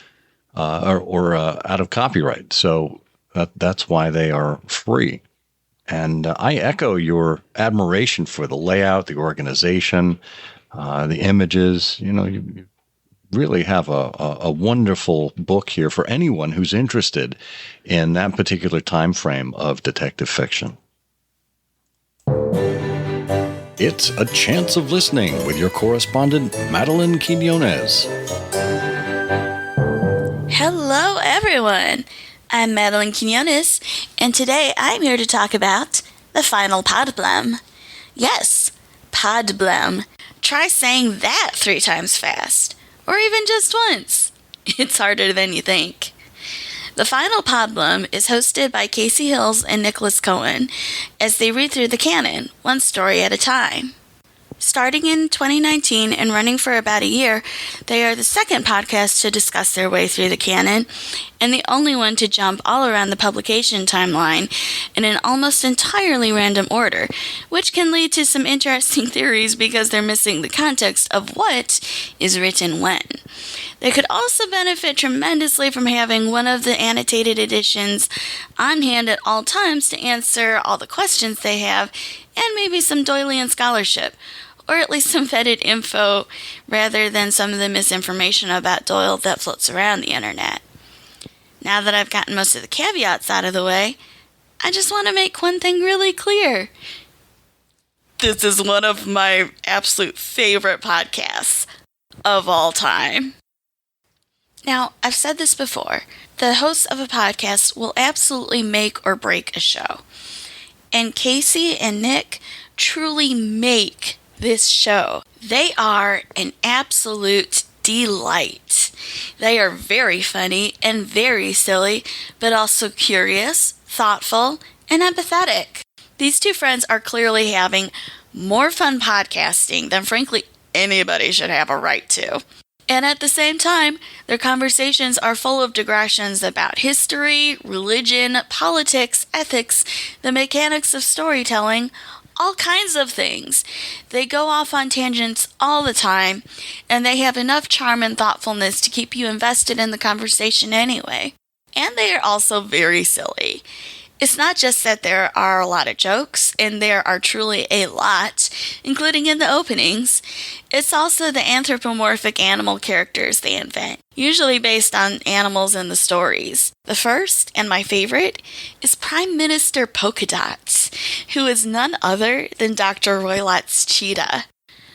[SPEAKER 1] or out of copyright. So that's why they are free. And I echo your admiration for the layout, the organization, the images. You really have a wonderful book here for anyone who's interested in that particular time frame of detective fiction. It's A Chance of Listening with your correspondent, Madeline Quinones.
[SPEAKER 9] Hello, everyone. I'm Madeline Quinones, and today I'm here to talk about the final podblem. Yes, podblem. Try saying that 3 times fast, or even just once. It's harder than you think. The final podblem is hosted by Casey Hills and Nicholas Cohen as they read through the canon, one story at a time. Starting in 2019 and running for about a year, they are the second podcast to discuss their way through the canon, and the only one to jump all around the publication timeline in an almost entirely random order, which can lead to some interesting theories because they're missing the context of what is written when. They could also benefit tremendously from having one of the annotated editions on hand at all times to answer all the questions they have, and maybe some Doylean scholarship, or at least some vetted info rather than some of the misinformation about Doyle that floats around the internet. Now that I've gotten most of the caveats out of the way, I just want to make one thing really clear. This is one of my absolute favorite podcasts of all time. Now, I've said this before, the hosts of a podcast will absolutely make or break a show. And Casey and Nick truly make this show. They are an absolute delight. They are very funny and very silly, but also curious, thoughtful, and empathetic. These two friends are clearly having more fun podcasting than frankly anybody should have a right to. And at the same time, their conversations are full of digressions about history, religion, politics, ethics, the mechanics of storytelling, all kinds of things. They go off on tangents all the time, and they have enough charm and thoughtfulness to keep you invested in the conversation anyway. And they are also very silly. It's not just that there are a lot of jokes, and there are truly a lot, including in the openings. It's also the anthropomorphic animal characters they invent, usually based on animals in the stories. The first, and my favorite, is Prime Minister Polka Dots, who is none other than Dr. Roylott's cheetah.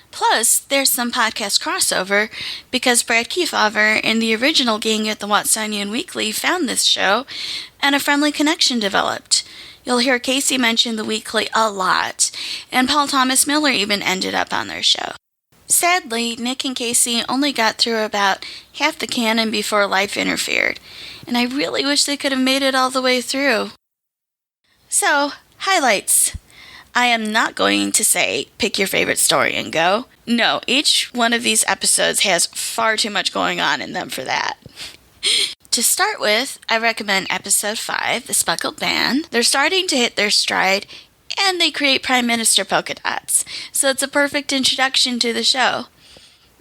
[SPEAKER 9] Plus, there's some podcast crossover because Brad Kefauver and the original gang at the Watsonian Weekly found this show, and a friendly connection developed. You'll hear Casey mention the Weekly a lot, and Paul Thomas Miller even ended up on their show. Sadly, Nick and Casey only got through about half the canon before life interfered, and I really wish they could have made it all the way through. So, highlights. I am not going to say pick your favorite story and go. No, each one of these episodes has far too much going on in them for that. To start with, I recommend episode 5, The Speckled Band. They're starting to hit their stride, and they create Prime Minister polka dots, so it's a perfect introduction to the show.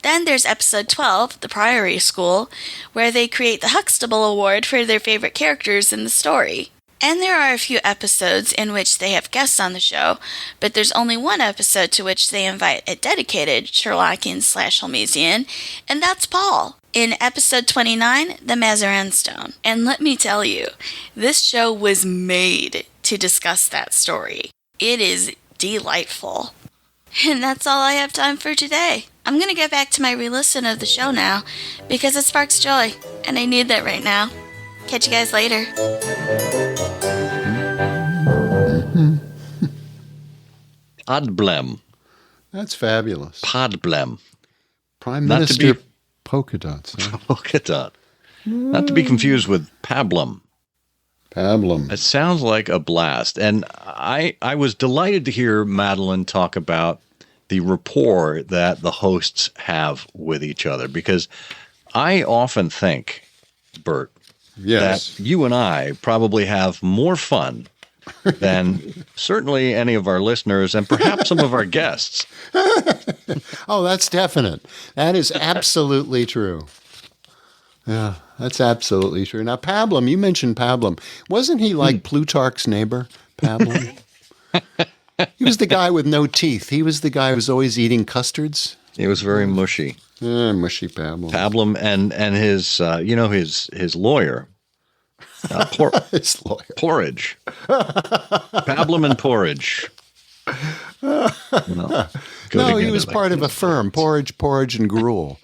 [SPEAKER 9] Then there's episode 12, The Priory School, where they create the Huxtable Award for their favorite characters in the story. And there are a few episodes in which they have guests on the show, but there's only one episode to which they invite a dedicated Sherlockian/Holmesian, and that's Paul, in episode 29, The Mazarin Stone. And let me tell you, this show was made to discuss that story. It is delightful. And that's all I have time for today. I'm going to get back to my re-listen of the show now, because it sparks joy, and I need that right now. Catch you guys later.
[SPEAKER 1] Podblem.
[SPEAKER 2] That's fabulous.
[SPEAKER 1] Podblem.
[SPEAKER 2] Prime Minister polka dots. Huh?
[SPEAKER 1] Polka dot. Not to be confused with pablum.
[SPEAKER 2] Pablum.
[SPEAKER 1] It sounds like a blast. And I was delighted to hear Madeline talk about the rapport that the hosts have with each other, because I often think, Bert,
[SPEAKER 2] yes,
[SPEAKER 1] that you and I probably have more fun than certainly any of our listeners and perhaps some of our guests.
[SPEAKER 2] Oh, that's definite. That is absolutely true. Yeah, that's absolutely true. Now, Pablum, you mentioned Pablum. Wasn't he like Plutarch's neighbor, Pablum? He was the guy with no teeth. He was the guy who was always eating custards.
[SPEAKER 1] He was very mushy.
[SPEAKER 2] Mushy Pablum.
[SPEAKER 1] Pablum and his, his lawyer.
[SPEAKER 2] His lawyer.
[SPEAKER 1] Porridge. Pablum and porridge.
[SPEAKER 2] No, he was part of a firm. Porridge, and gruel.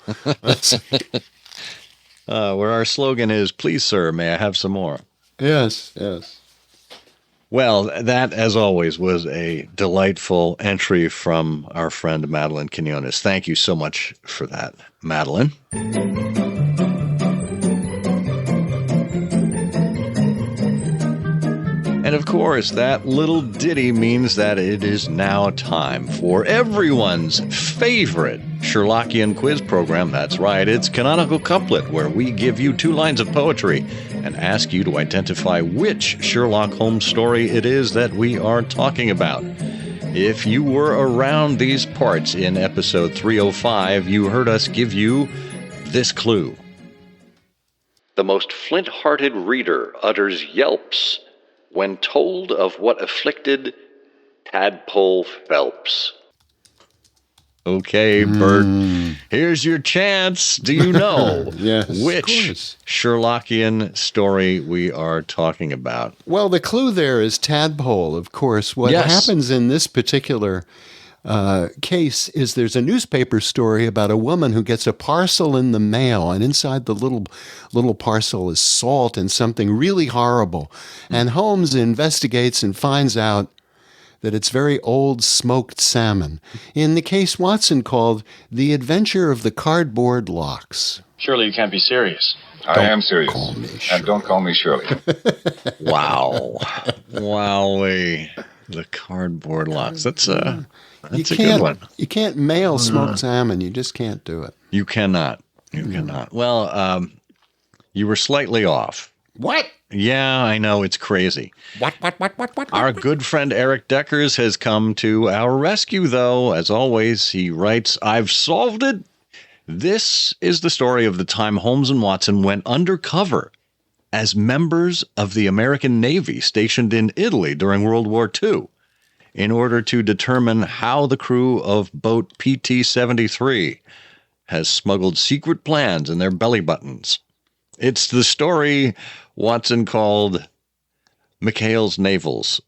[SPEAKER 1] Where our slogan is, "Please, sir, may I have some more?"
[SPEAKER 2] Yes.
[SPEAKER 1] Well, that, as always, was a delightful entry from our friend Madeline Quinones. Thank you so much for that, Madeline. And of course, that little ditty means that it is now time for everyone's favorite Sherlockian quiz program. That's right, it's Canonical Couplet, where we give you 2 lines of poetry and ask you to identify which Sherlock Holmes story it is that we are talking about. If you were around these parts in episode 305, you heard us give you this clue. The most flint-hearted reader utters yelps when told of what afflicted Tadpole Phelps. Okay, Bert, here's your chance. Do you know
[SPEAKER 2] Yes,
[SPEAKER 1] which Sherlockian story we are talking about?
[SPEAKER 2] Well, the clue there is tadpole, of course. What happens in this particular case is there's a newspaper story about a woman who gets a parcel in the mail, and inside the little parcel is salt and something really horrible. And Holmes investigates and finds out that it's very old smoked salmon, in the case Watson called The Adventure of the Cardboard Locks.
[SPEAKER 10] Surely you can't be serious.
[SPEAKER 11] I am serious. And don't call me Shirley.
[SPEAKER 1] Wow. Wowee. The Cardboard Locks. That's a good one.
[SPEAKER 2] You can't mail smoked salmon. You just can't do it.
[SPEAKER 1] You cannot. Well, you were slightly off.
[SPEAKER 2] What?
[SPEAKER 1] Yeah, I know. It's crazy.
[SPEAKER 2] What?
[SPEAKER 1] Our good friend Eric Deckers has come to our rescue, though. As always, he writes, "I've solved it. This is the story of the time Holmes and Watson went undercover as members of the American Navy stationed in Italy during World War II in order to determine how the crew of boat PT-73 has smuggled secret plans in their belly buttons. It's the story Watson called Mikhail's Navels."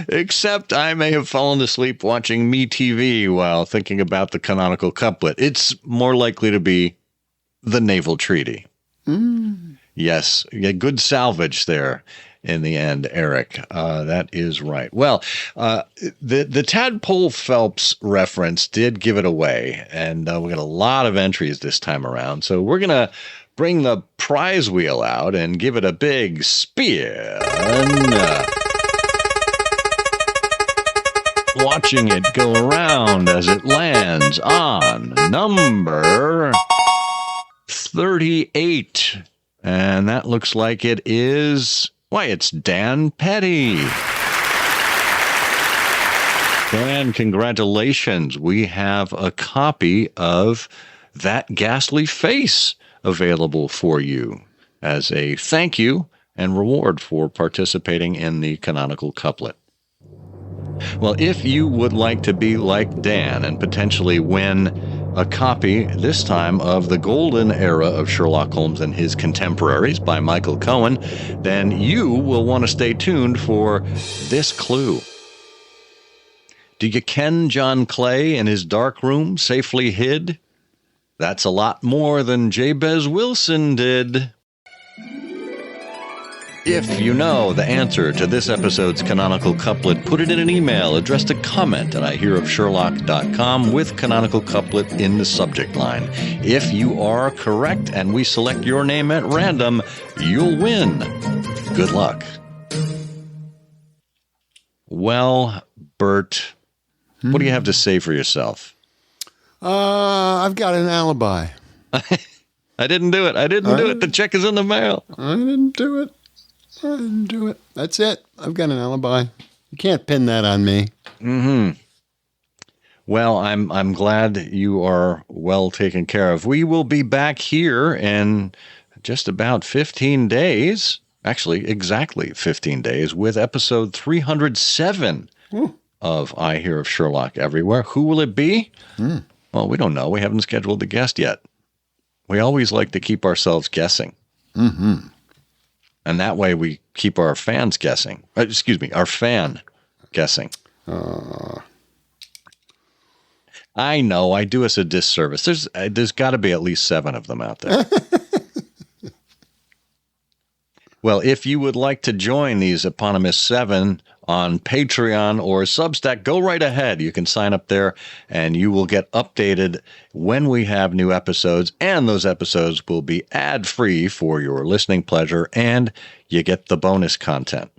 [SPEAKER 1] Except I may have fallen asleep watching MeTV while thinking about the canonical couplet. It's more likely to be the Naval Treaty. Yes, good salvage there. in the end, Eric. That is right. Well, the Tadpole Phelps reference did give it away, and we got a lot of entries this time around. So we're going to bring the prize wheel out and give it a big spin. Watching it go around as it lands on number 38. And that looks like it is, why, it's Dan Petty. Dan, congratulations. We have a copy of That Ghastly Face available for you as a thank you and reward for participating in the canonical couplet. Well, if you would like to be like Dan and potentially win a copy, this time of The Golden Era of Sherlock Holmes and His Contemporaries by Michael Cohen, then you will want to stay tuned for this clue. Do you ken John Clay in his dark room, safely hid? That's a lot more than Jabez Wilson did. If you know the answer to this episode's canonical couplet, put it in an email addressed to comment@ihearofsherlock.com with canonical couplet in the subject line. If you are correct and we select your name at random, you'll win. Good luck. Well, Bert, what do you have to say for yourself?
[SPEAKER 2] I've got an alibi.
[SPEAKER 1] I didn't do it. The check is in the mail.
[SPEAKER 2] I didn't do it. That's it. I've got an alibi. You can't pin that on me.
[SPEAKER 1] Mm-hmm. Well, I'm glad you are well taken care of. We will be back here in just about 15 days. Actually, exactly 15 days with episode 307 of I Hear of Sherlock Everywhere. Who will it be? Well, we don't know. We haven't scheduled the guest yet. We always like to keep ourselves guessing.
[SPEAKER 2] Mm-hmm.
[SPEAKER 1] And that way we keep our fans guessing. Our fan guessing. I know, I do us a disservice. There's got to be at least 7 of them out there. Well, if you would like to join these eponymous 7 on Patreon or Substack, go right ahead. You can sign up there and you will get updated when we have new episodes, and those episodes will be ad-free for your listening pleasure, and you get the bonus content.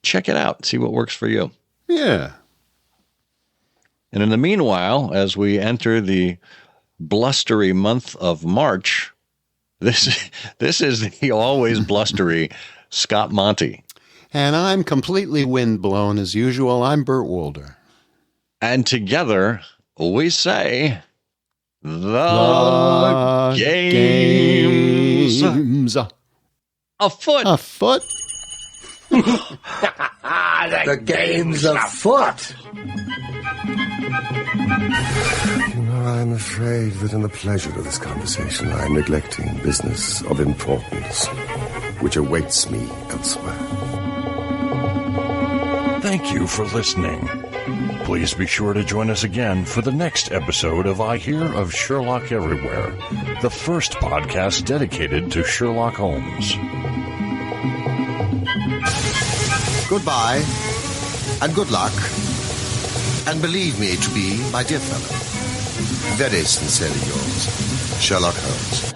[SPEAKER 1] Check it out. See what works for you.
[SPEAKER 2] Yeah.
[SPEAKER 1] And in the meanwhile, as we enter the blustery month of March, this is the always blustery Scott Monty.
[SPEAKER 2] And I'm completely windblown as usual. I'm Burt Wolder.
[SPEAKER 1] And together we say, the game's afoot.
[SPEAKER 2] Afoot?
[SPEAKER 6] The game's afoot.
[SPEAKER 10] I'm afraid that in the pleasure of this conversation, I am neglecting business of importance, which awaits me elsewhere.
[SPEAKER 12] Thank you for listening. Please be sure to join us again for the next episode of I Hear of Sherlock Everywhere, the first podcast dedicated to Sherlock Holmes.
[SPEAKER 6] Goodbye, and good luck, and believe me to be, my dear fellow, very sincerely yours, Sherlock Holmes.